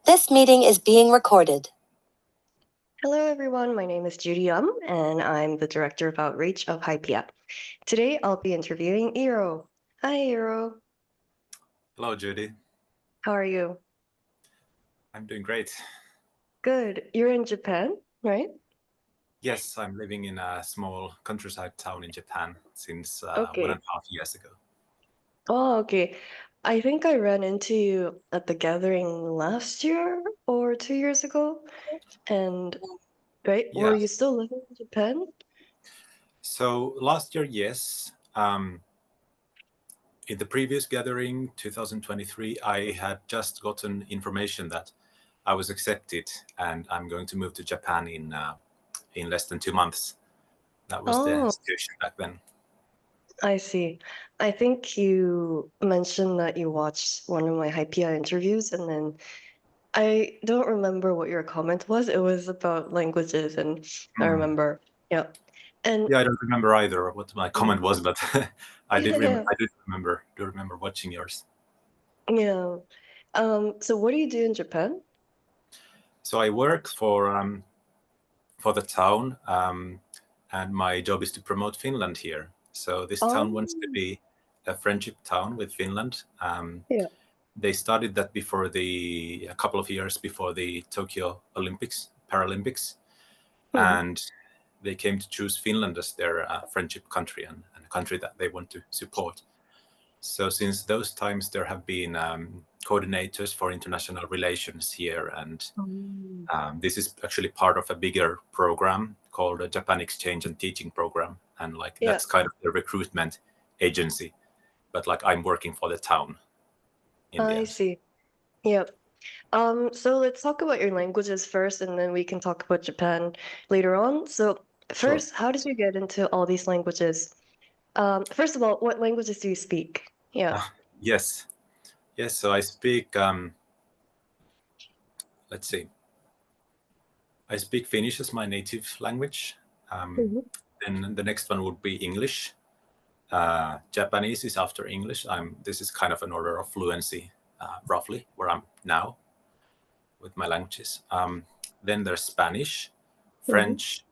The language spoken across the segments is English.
This meeting is being recorded. Hello, everyone. My name is Judy, and I'm the Director of Outreach of HYPIA. Today, I'll be interviewing Eero. Hi, Eero. Hello, Judy. How are you? I'm doing great. Good. You're in Japan, right? Yes, I'm living in a small countryside town in Japan since Okay. 1.5 years ago. Oh, okay. I think I ran into you at the gathering last year or 2 years ago. And, right, were Yeah. you still living in Japan? So last year, yes. In the previous gathering, 2023, I had just gotten information that I was accepted and I'm going to move to Japan in less than 2 months. That was the Oh, situation back then. I see. I think you mentioned that you watched one of my HYPIA interviews, and then I don't remember what your comment was. It was about languages, and I remember. Yeah. And Yeah, I don't remember either what my comment mm, was, but I did yeah, remember watching yours. yeah. So what do you do in Japan? So I work for the town, and my job is to promote Finland here. So this town wants to Oh, be a friendship town with Finland. yeah. They started that a couple of years before the Tokyo Paralympics, Mhm. and they came to choose Finland as their friendship country and a country that they want to support. So since those times, there have been coordinators for international relations here, and this is actually part of a bigger program called a Japan Exchange and Teaching Program, and Yeah, that's kind of the recruitment agency. But I'm working for the town in the I end. see. Yep. So let's talk about your languages first, and then we can talk about Japan later on. So Sure. first, how did you get into all these languages? First of all, what languages do you speak? Yeah. Yes. So I speak. Let's see. I speak Finnish as my native language. Mhm. Then the next one would be English. Japanese is after English. This is kind of an order of fluency, roughly, where I'm now with my languages. Then there's Spanish, Mhm. French,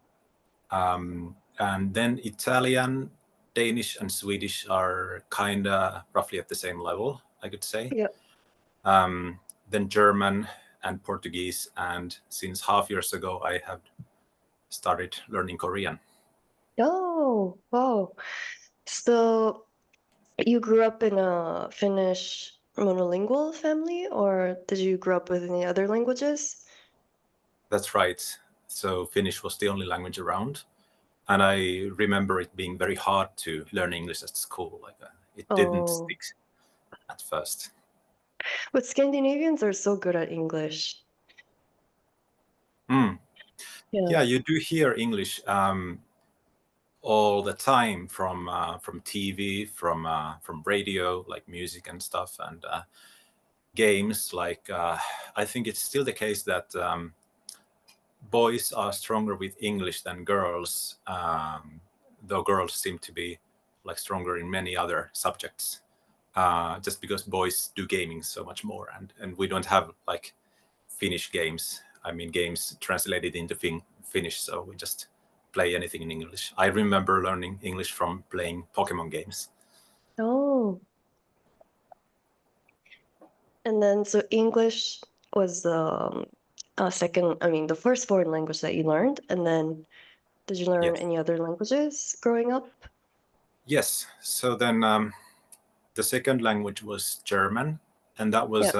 and then Italian, Danish, and Swedish are kind of roughly at the same level, I could say. Yeah. Then German and Portuguese, and since half years ago, I have started learning Korean. Oh, wow. So you grew up in a Finnish monolingual family, or did you grow up with any other languages? That's right. So Finnish was the only language around. And I remember it being very hard to learn English at school. It didn't Oh, stick at first. but Scandinavians are so good at English. Mm. Yeah. Yeah, you do hear English all the time from TV, from radio, like music and stuff, and games. I think it's still the case that boys are stronger with English than girls, though girls seem to be stronger in many other subjects. Just because boys do gaming so much more, and we don't have Finnish games. I mean, games translated into Finnish, so we just play anything in English. I remember learning English from playing Pokemon games. Oh, and then so English was the second, I mean, the first foreign language that you learned, and then did you learn Yes. any other languages growing up? Yes. So then the second language was German, and that Yeah. was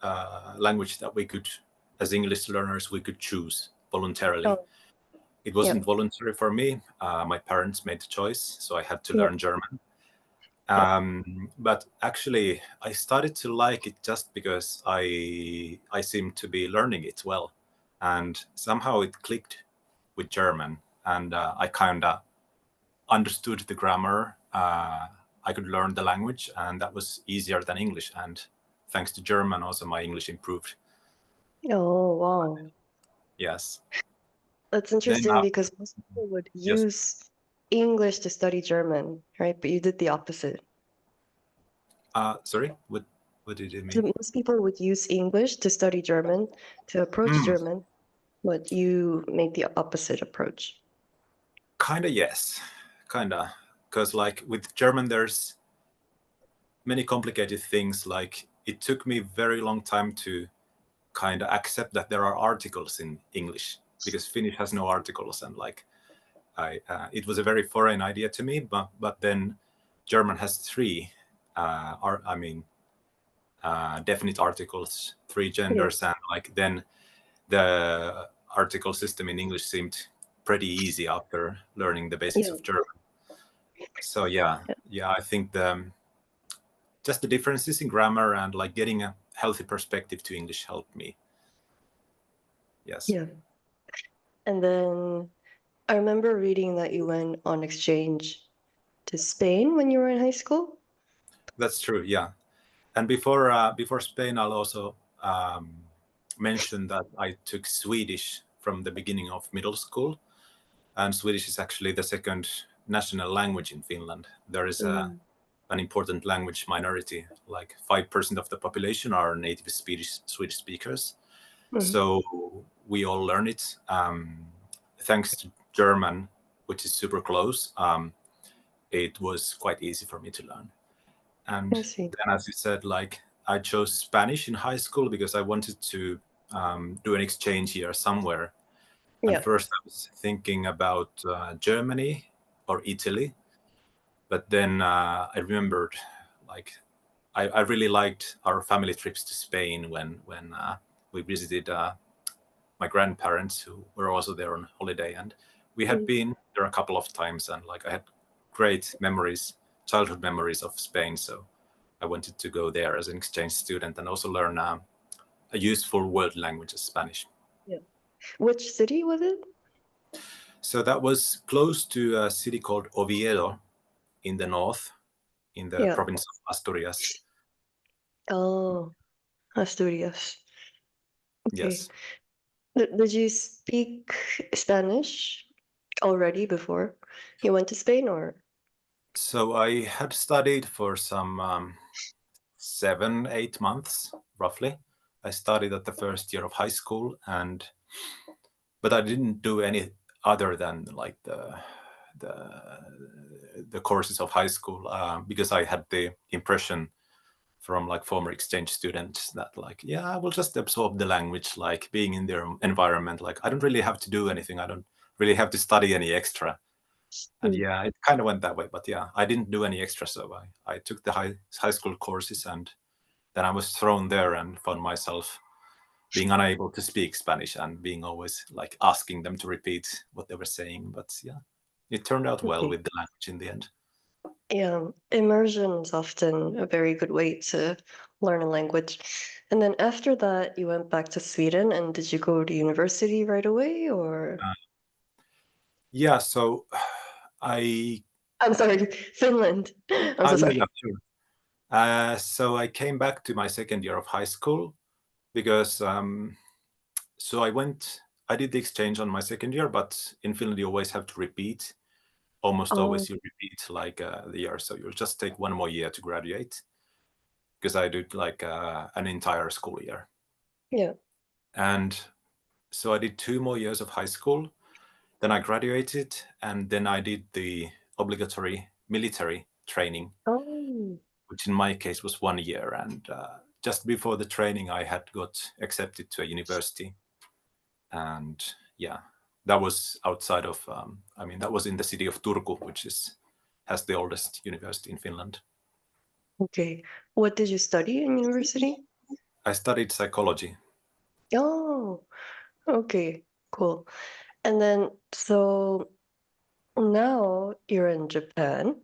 a language that we could, as English learners, we could choose voluntarily. Oh, It yeah. wasn't voluntary for me. My parents made the choice, so I had to Yeah. learn German. Yeah. But actually, I started to like it just because I seemed to be learning it well, and somehow it clicked with German, and I kind of understood the grammar. I could learn the language, and that was easier than English. And thanks to German, also my English improved. Oh, wow. Yes. That's Then interesting because most people would yes. use English to study German, right? But you did the opposite. Sorry. What What did you So mean? most people would use English to study German, to approach German, but you make the opposite approach. Kinda, yes. Kinda. Because like with German, there's many complicated things. Like it took me very long time to kind of accept that there are articles in English, because Finnish has no articles, and like it was a very foreign idea to me. But then German has three, definite articles, three genders, and like then the article system in English seemed pretty easy after learning the basics of German. So yeah, I think just the differences in grammar and like getting a healthy perspective to English helped me. Yes. Yeah. And then I remember reading that you went on exchange to Spain when you were in high school. That's true. Yeah. And before Spain, I'll also mention that I took Swedish from the beginning of middle school, and Swedish is actually the second national language in Finland. There is an important language minority, like 5% of the population are native Swedish speakers. So we all learn it. Thanks to German, which is super close, it was quite easy for me to learn. And then, as you said, like I chose Spanish in high school because I wanted to do an exchange year somewhere. And first I was thinking about Germany or Italy. But then I remembered, like, I really liked our family trips to Spain when we visited my grandparents, who were also there on holiday. And we had been there a couple of times, and like I had great memories, childhood memories of Spain. So I wanted to go there as an exchange student and also learn a useful world language as Spanish. Yeah. Which city was it? So that was close to a city called Oviedo in the north, in the province of Asturias. Oh, Asturias. Okay. Yes. Did you speak Spanish already before you went to Spain, or? So I had studied for some 7-8 months, roughly. I studied at the first year of high school, but I didn't do any other than like the courses of high school, because I had the impression from like former exchange students that like, yeah, I will just absorb the language, like being in their environment. Like I don't really have to do anything. I don't really have to study any extra. And yeah, it kind of went that way. But yeah, I didn't do any extra. So I took the high school courses, and then I was thrown there and found myself being unable to speak Spanish and being always like asking them to repeat what they were saying. But yeah, it turned out well with the language in the end. Yeah, immersion is often a very good way to learn a language. And then after that, you went back to Sweden, and did you go to university right away, or? Yeah, so I'm sorry, Finland. I'm so sorry. Yeah, sure. So I came back to my second year of high school because so I did the exchange on my second year, but in Finland you always have to repeat. Almost always you repeat like the year, so you'll just take one more year to graduate, because I did like an entire school year. Yeah. And so I did 2 more years of high school, then I graduated, and then I did the obligatory military training, which in my case was 1 year. And just before the training, I had got accepted to a university. And yeah, that was outside of, that was in the city of Turku, which has the oldest university in Finland. Okay. What did you study in university? I studied psychology. Oh, okay, cool. And then, so now you're in Japan,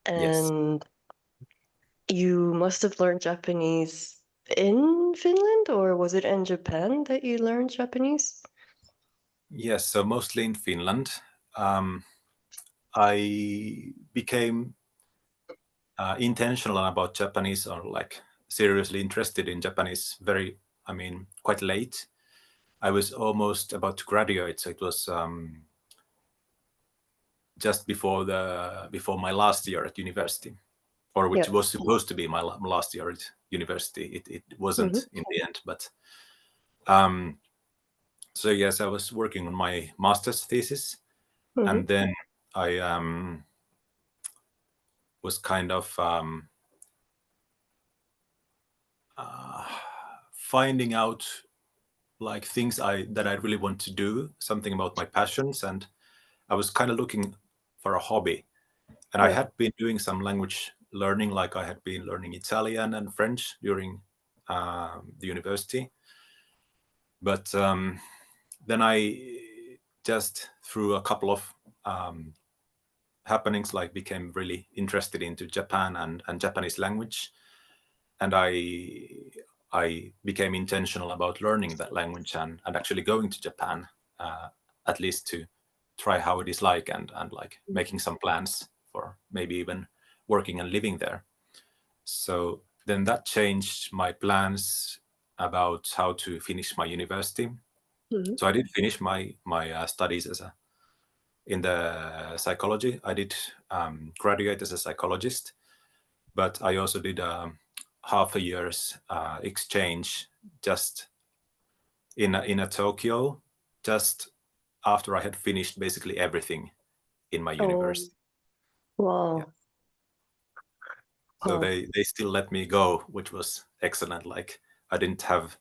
Yes. and you must have learned Japanese in Finland, or was it in Japan that you learned Japanese? Yes, so mostly in Finland. I became intentional about Japanese, or like seriously interested in Japanese quite late. I was almost about to graduate, so it was just before my last year at university, or which was supposed to be my last year at university. It wasn't Mm-hmm. in the end, but so yes, I was working on my master's thesis, Mm-hmm. and then I was kind of finding out like things that I really want to do, something about my passions, and I was kind of looking for a hobby. And I Yeah. had been doing some language learning, like I had been learning Italian and French during the university. But then I just through a couple of happenings like became really interested into Japan and Japanese language, and I became intentional about learning that language and actually going to Japan, at least to try how it is like, and like making some plans for maybe even working and living there. So then that changed my plans about how to finish my university. Mm-hmm. So I did finish my studies in the psychology. I did graduate as a psychologist, but I also did half a year's exchange just in a Tokyo, just after I had finished basically everything in my Oh, university. wow. Yeah. So Wow. they still let me go, which was excellent. Like I didn't have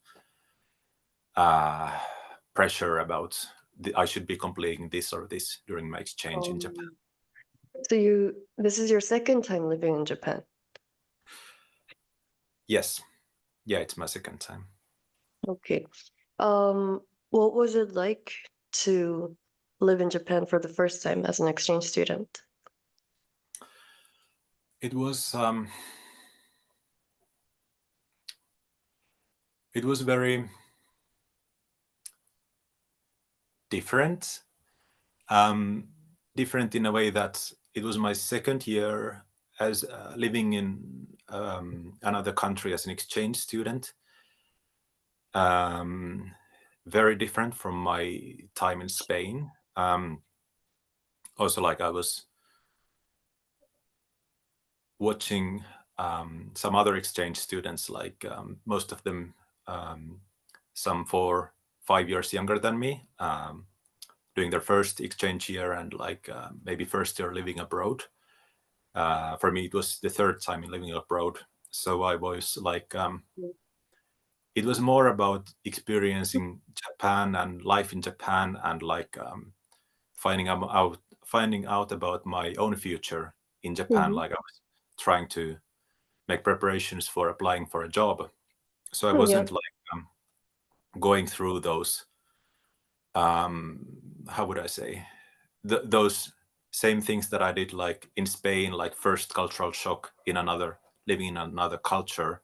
pressure about I should be completing this or this during my exchange in Japan. So this is your second time living in Japan? Yes. Yeah, it's my second time. Okay. What was it like to live in Japan for the first time as an exchange student? It was very different. Different in a way that it was my second year as living in another country as an exchange student. Very different from my time in Spain. Also, like I was watching some other exchange students, like most of them some 4-5 years younger than me, doing their first exchange year and like maybe first year living abroad. For me, it was the third time in living abroad. So I was like, it was more about experiencing Japan and life in Japan and like finding out about my own future in Japan. Mm-hmm. Like I was trying to make preparations for applying for a job. So I Yeah. wasn't like going through those, how would I say, those same things that I did like in Spain, like first cultural shock in another, living in another culture,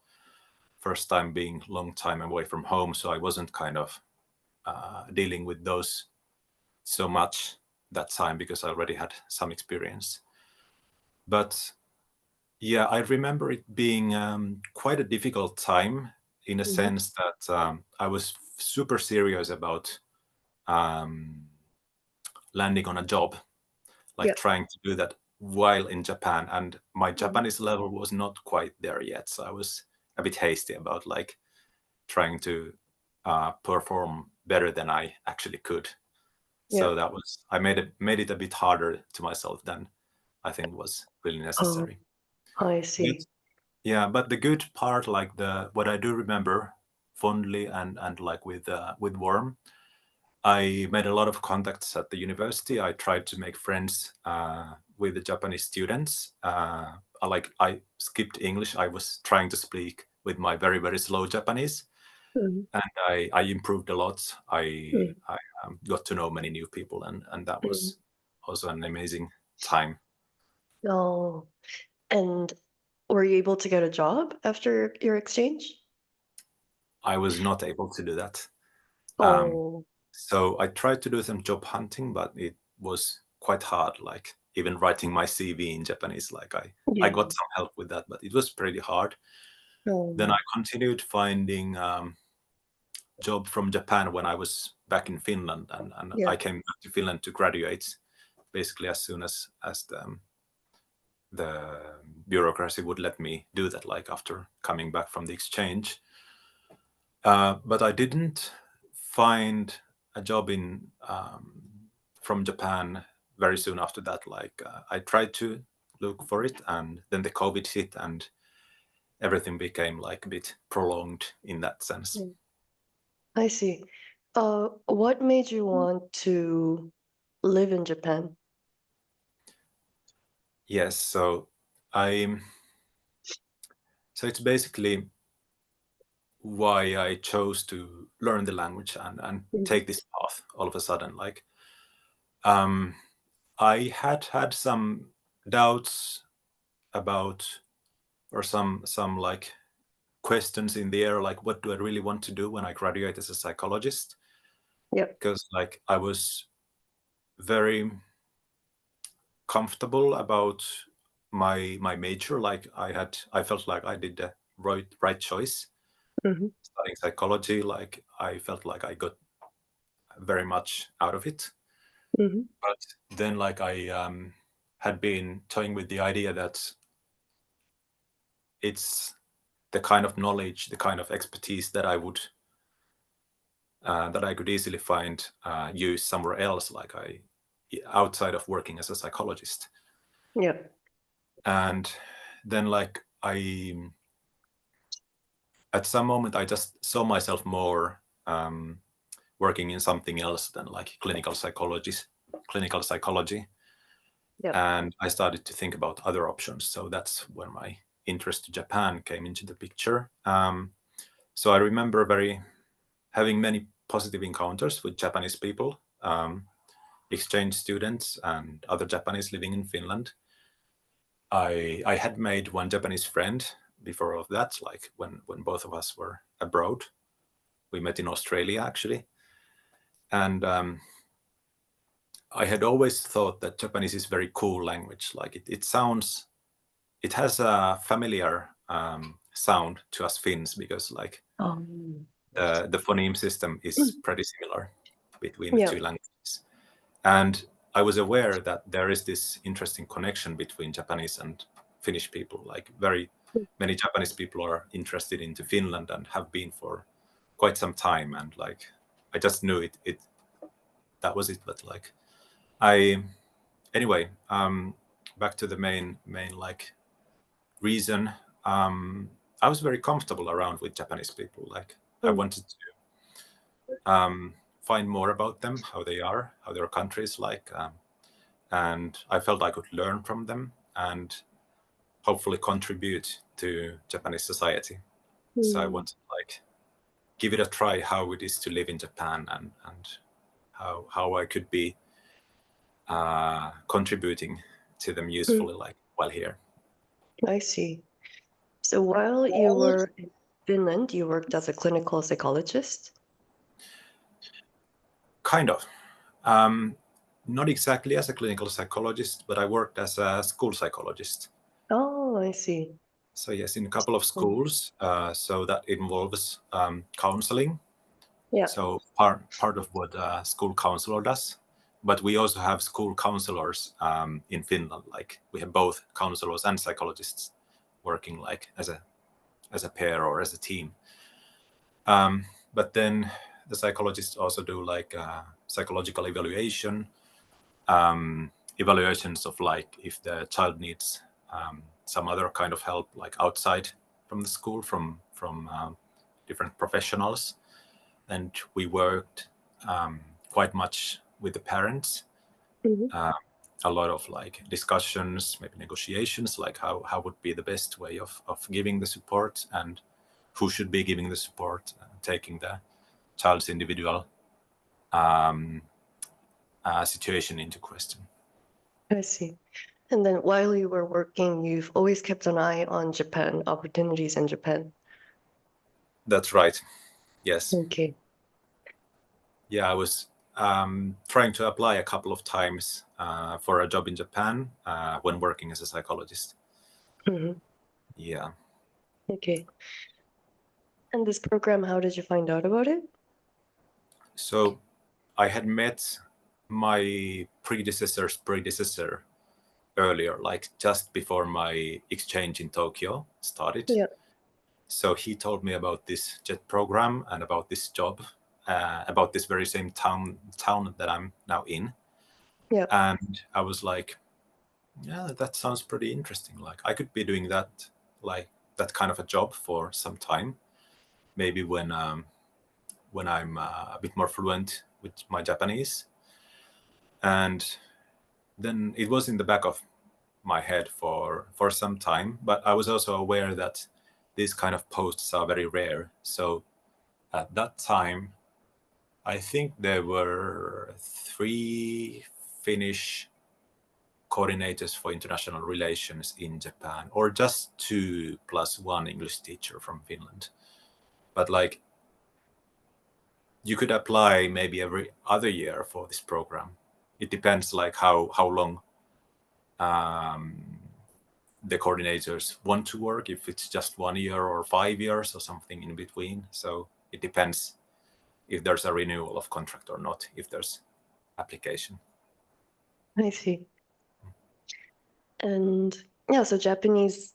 first time being long time away from home. So I wasn't kind of dealing with those so much that time because I already had some experience. But yeah, I remember it being quite a difficult time in a Mm-hmm. sense that I was super serious about landing on a job, like Yeah. trying to do that while in Japan. And my Mm-hmm. Japanese level was not quite there yet. So I was a bit hasty about like trying to perform better than I actually could. Yeah. So that was, I made it a bit harder to myself than I think was really Oh, necessary. I But see. yeah, but the good part, like what I do remember fondly and like with warm, I made a lot of contacts at the university. I tried to make friends with the Japanese students. I skipped English. I was trying to speak with my very, very slow Japanese, Mm-hmm. and I improved a lot. I got to know many new people, and that Mm-hmm. was also an amazing time. Oh, and were you able to get a job after your exchange? I was not able to do that. Oh, So I tried to do some job hunting, but it was quite hard. Like even writing my CV in Japanese, like I yeah. got some help with that, but it was pretty hard. Then I Oh, continued finding job from Japan when I was back in Finland, and yeah. I came back to Finland to graduate basically as soon as the the bureaucracy would let me do that, like after coming back from the exchange. But I didn't find a job in from Japan very soon after that. Like I tried to look for it, and then the COVID hit, and everything became like a bit prolonged in that sense. Mm. I see. What made you want to live in Japan? Yes, so it's basically why I chose to learn the language and take this path all of a sudden. Like I had some doubts about, or some like questions in the air, like what do I really want to do when I graduate as a psychologist? Yep. Because like I was very comfortable about my major. Like I felt like I did the right choice. Hmm. Studying psychology, like I felt like I got very much out of it. Hmm. But then like I had been toying with the idea that it's the kind of knowledge, the kind of expertise that I would that I could easily find use somewhere else, like outside of working as a psychologist. Yep. And then like at some moment I just saw myself more working in something else than like clinical psychology. Yep. And I started to think about other options. So that's when my interest to Japan came into the picture. So I remember having many positive encounters with Japanese people, exchange students, and other Japanese living in Finland. I had made one Japanese friend before all of that, like when both of us were abroad. We met in Australia actually, and I had always thought that Japanese is a very cool language. Like it has a familiar sound to us Finns, because like the phoneme system is pretty similar between the two Yep. languages. And I was aware that there is this interesting connection between Japanese and Finnish people. Like very many Japanese people are interested into Finland and have been for quite some time. And like I just knew it that was it. But like anyway, back to the main like reason. I was very comfortable around with Japanese people. Like I wanted to find more about them, how they are, how their country is like, and I felt I could learn from them and hopefully contribute to Japanese society. So I wanted to like give it a try, how it is to live in Japan, and how I could be contributing to them usefully, like while here. I see. So while you were in Finland, you worked as a clinical psychologist? Kind of. Not exactly as a clinical psychologist, but I worked as a school psychologist. Oh, I see. So yes, in a couple of schools. So that involves counseling. Yeah. So part of what a school counselor does. But we also have school counselors in Finland. Like we have both counselors and psychologists working like as a pair or as a team. But then the psychologists also do like psychological evaluation, evaluations of like if the child needs some other kind of help, like outside from the school, from different professionals. And we worked quite much with the parents. A lot of like discussions, maybe negotiations, like how would be the best way of giving the support, and who should be giving the support, taking the child's individual situation into question. I see. And then while you were working, you've always kept an eye on Japan, opportunities in Japan. That's right. Yes. Okay. Yeah, I was trying to apply a couple of times for a job in Japan when working as a psychologist. Yeah. Okay. And this program, how did you find out about it? So I had met my predecessor's predecessor earlier, like just before my exchange in Tokyo started. Yeah. So he told me about this JET program and about this job, about this very same town that I'm now in. Yeah. And I was like, yeah, that sounds pretty interesting. Like I could be doing that, like that kind of a job for some time, maybe when I'm a bit more fluent with my Japanese. And then it was in the back of my head for some time, but I was also aware that these kind of posts are very rare. So at that time, I think there were 3 Finnish coordinators for international relations in Japan, or just 2 plus 1 English teacher from Finland. But like, you could apply maybe every other year for this program. It depends like how long the coordinators want to work, if it's just 1 year or 5 years or something in between. So it depends if there's a renewal of contract or not, if there's application. I see. And yeah, so Japanese,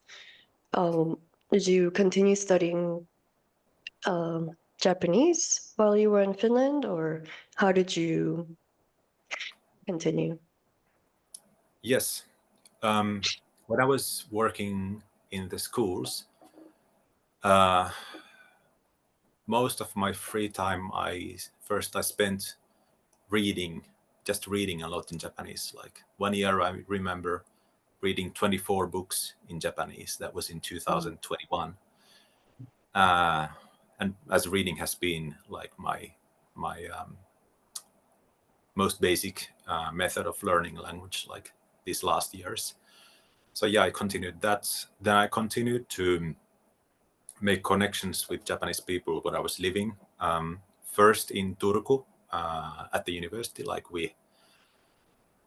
did you continue studying Japanese while you were in Finland, or how did you continue? Yes. When I was working in the schools, most of my free time I spent just reading a lot in Japanese. Like 1 year I remember reading 24 books in Japanese. That was in 2021. And as reading has been like my most basic method of learning language like these last years. So yeah, I continued that. Then I continued to make connections with Japanese people where I was living. First in Turku at the university, like we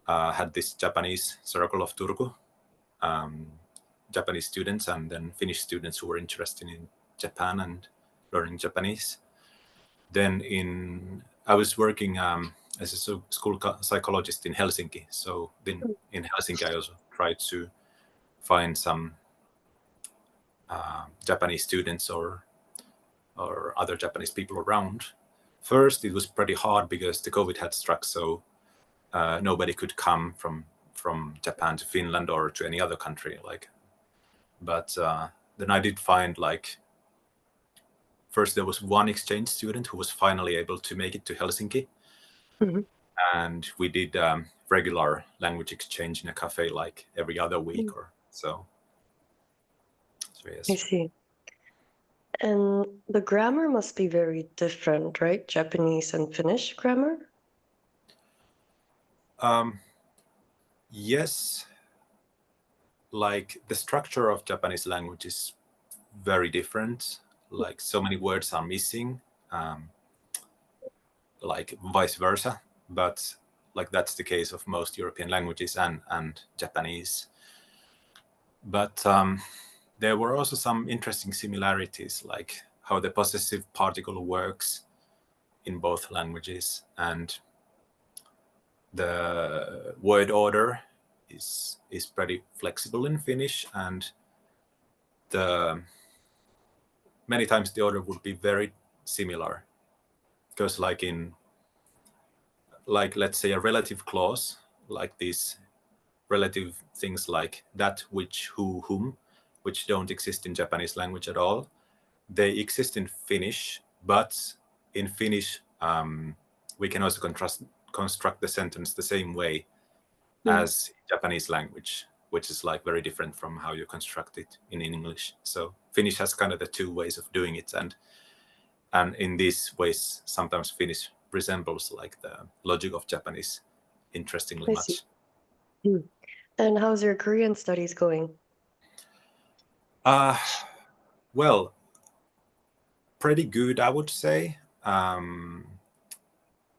had this Japanese circle of Turku, Japanese students and then Finnish students who were interested in Japan and learning Japanese. Then I was working as a school psychologist in Helsinki. So then in Helsinki, I also tried to find some Japanese students or other Japanese people around. First, it was pretty hard because the COVID had struck, so nobody could come from Japan to Finland or to any other country. But then I did find first there was one exchange student who was finally able to make it to Helsinki, and we did regular language exchange in a cafe like every other week or so. So yes. I see. And the grammar must be very different, right? Japanese and Finnish grammar? Yes, like the structure of Japanese language is very different. Like so many words are missing, like vice versa. But like that's the case of most European languages and Japanese. But there were also some interesting similarities, like how the possessive particle works in both languages, and the word order is pretty flexible in Finnish, and many times the order would be very similar, because let's say a relative clause, like these relative things like that, which, who, whom, which don't exist in Japanese language at all. They exist in Finnish, but in Finnish we can also construct the sentence the same way as Japanese language, which is like very different from how you construct it in English. So Finnish has kind of the 2 ways of doing it, and in these ways sometimes Finnish resembles like the logic of Japanese interestingly much. And how's your Korean studies going? Well, pretty good, I would say.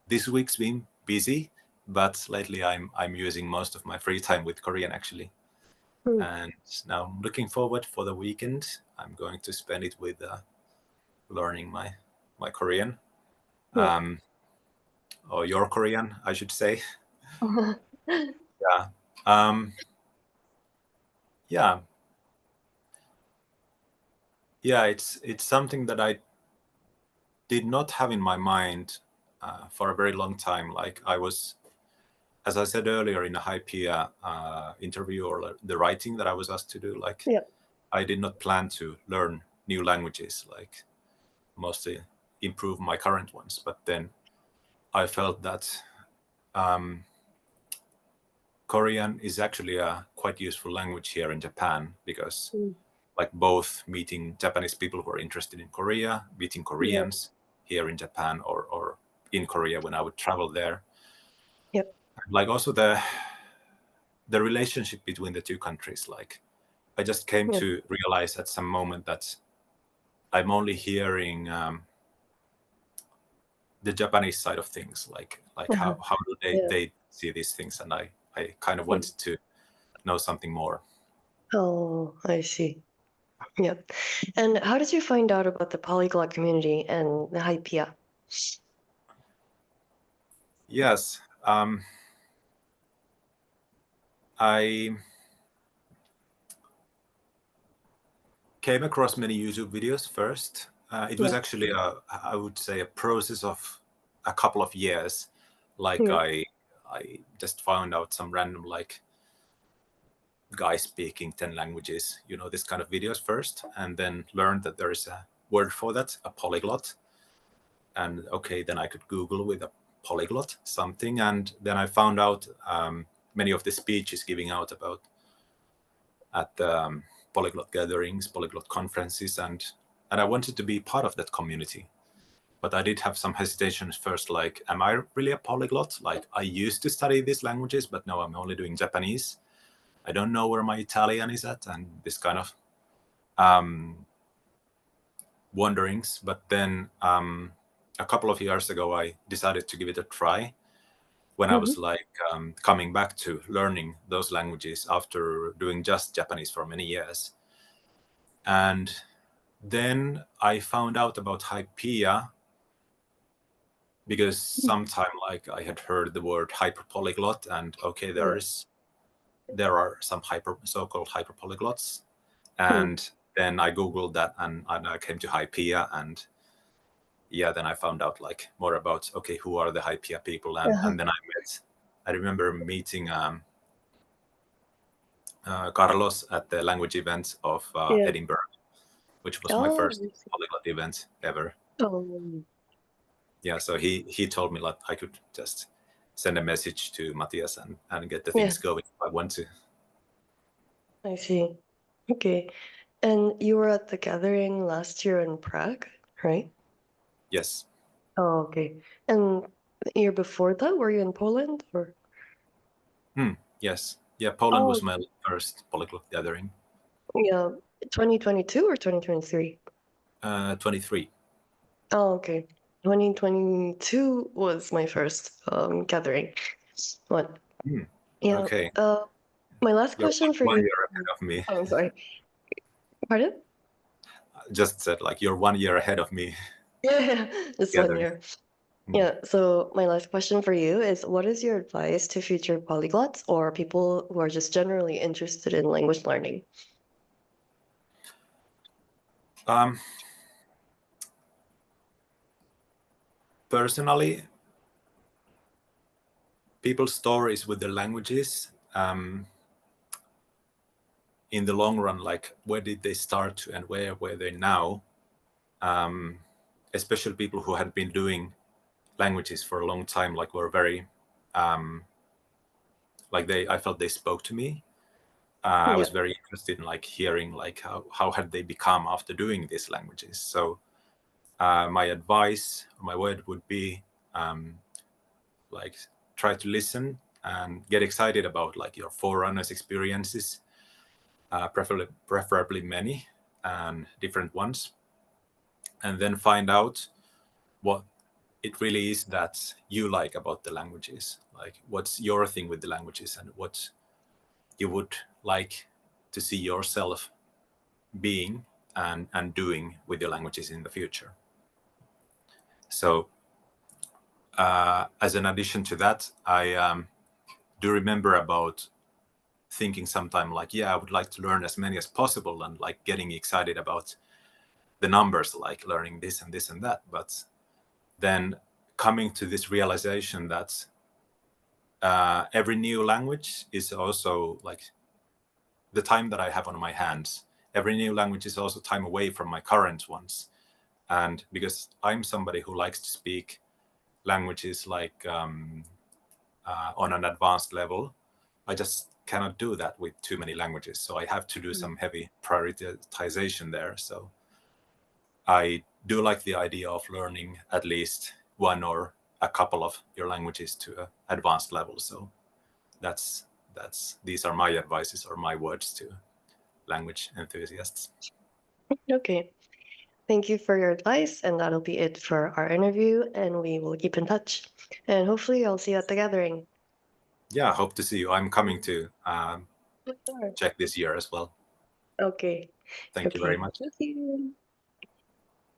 This week's been busy, but lately I'm using most of my free time with Korean actually. And now I'm looking forward for the weekend. I'm going to spend it with learning my Korean, or your Korean, I should say. Yeah. Yeah, it's something that I did not have in my mind for a very long time. Like I was, as I said earlier in a HYPIA interview or the writing that I was asked to do, like Yeah. I did not plan to learn new languages, like mostly improve my current ones. But then I felt that Korean is actually a quite useful language here in Japan because like both meeting Japanese people who are interested in Korea, meeting Koreans here in Japan or in Korea when I would travel there. Yep. Like also the relationship between the two countries. Like I just came to realize at some moment that I'm only hearing the Japanese side of things, like how do they see these things, and I kind of wanted to know something more. Oh, I see. Yeah. And how did you find out about the polyglot community and the HYPIA? Yes, I came across many YouTube videos first. It was actually I would say a process of a couple of years. Like I just found out some random like guy speaking 10 languages, this kind of videos first, and then learned that there is a word for that, a polyglot. And okay, then I could Google with a polyglot something, and then I found out many of the speeches giving out about at the polyglot gatherings, polyglot conferences, and I wanted to be part of that community. But I did have some hesitations first, like, am I really a polyglot? Like, I used to study these languages, but now I'm only doing Japanese. I don't know where my Italian is at, and this kind of wonderings. But then a couple of years ago, I decided to give it a try when I was like coming back to learning those languages after doing just Japanese for many years. And then I found out about HYPIA because sometime like I had heard the word hyperpolyglot, and okay, there are some so-called hyperpolyglots, and then I googled that and I came to HYPIA, and then I found out like more about okay, who are the HYPIA people, and then I remember meeting Carlos at the language event of Edinburgh, which was my first polyglot event ever. Yeah, so he told me like I could just send a message to Matthias and get the things going if I want to. I see. Okay. And you were at the gathering last year in Prague, right? Yes. Oh, okay. And the year before that, were you in Poland or? Yes. Yeah, Poland was my first polyglot gathering. Yeah, 2022 or 2023? 23. Oh, okay. 2022 was my first gathering. What? Yeah. Okay. My last You're question for 1 you. year ahead of me. Oh, I'm sorry. Pardon? Just said like you're 1 year ahead of me. Yeah, just 1 Gathering. year. Yeah, so my last question for you is what is your advice to future polyglots or people who are just generally interested in language learning? Personally, people's stories with the languages, in the long run, like where did they start and where were they now? Especially people who had been doing languages for a long time, like were very, like I felt they spoke to me. I was very interested in like hearing like how had they become after doing these languages. So my advice, my word would be like try to listen and get excited about like your forerunners' experiences, preferably many and different ones, and then find out what it really is that you like about the languages, like what's your thing with the languages and what you would like to see yourself being and doing with your languages in the future. So as an addition to that, I do remember about thinking sometime like, yeah, I would like to learn as many as possible, and like getting excited about the numbers, like learning this and this and that. But then coming to this realization that every new language is also like the time that I have on my hands. Every new language is also time away from my current ones. And because I'm somebody who likes to speak languages like on an advanced level, I just cannot do that with too many languages. So I have to do some heavy prioritization there. So I do like the idea of learning at least one or a couple of your languages to an advanced level. So these are my advices or my words to language enthusiasts. Okay. Thank you for your advice, and that'll be it for our interview, and we will keep in touch. And hopefully I'll see you at the gathering. Yeah, hope to see you. I'm coming to Sure. check this year as well. Okay. Thank you very much. Thank you.